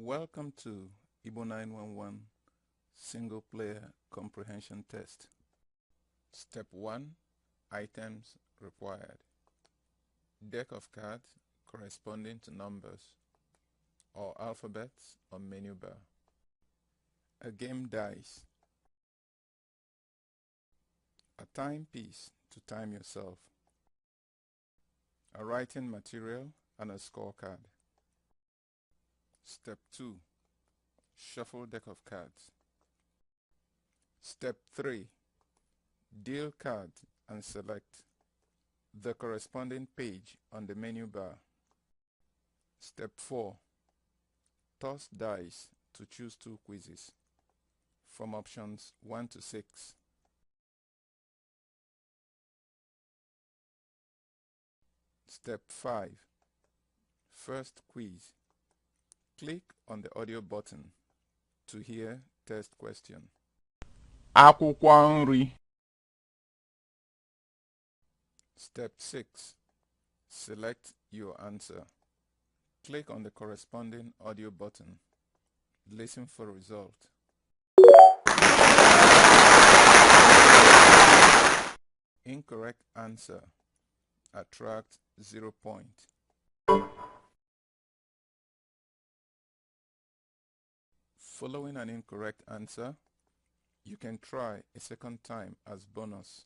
Welcome to Igbo 911 Single Player Comprehension Test. Step 1. Items required. Deck of cards corresponding to numbers or alphabets on menu bar. A game dice. A timepiece to time yourself. A writing material and a scorecard. Step 2. Shuffle deck of cards. Step 3. Deal card and select the corresponding page on the menu bar. Step 4. Toss dice to choose 2 quizzes from options 1 to 6. Step 5. First quiz. Click on the audio button to hear test question. Akwụkwọ nri. Step 6. Select your answer. Click on the corresponding audio button. Listen for result. Incorrect answer. Attract 0 point. Following an incorrect answer, you can try a second time as bonus.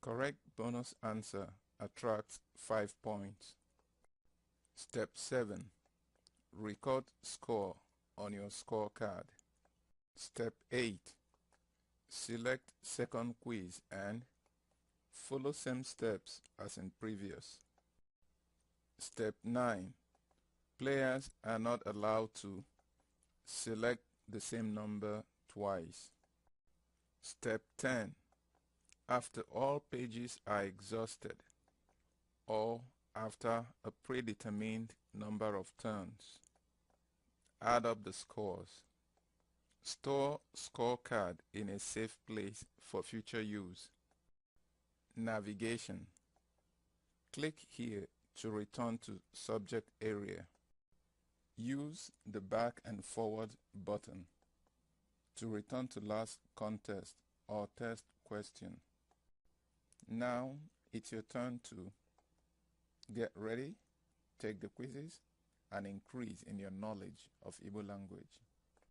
Correct bonus answer attracts 5 points. Step 7. Record score on your scorecard. Step 8. Select second quiz and follow same steps as in previous. Step 9. Players are not allowed to select the same number twice. Step 10. After all pages are exhausted, or after a predetermined number of turns, add up the scores. Store scorecard in a safe place for future use. Navigation. Click here to return to subject area. Use the back and forward button to return to last contest or test question. Now it's your turn to get ready, take the quizzes, and increase in your knowledge of Igbo language.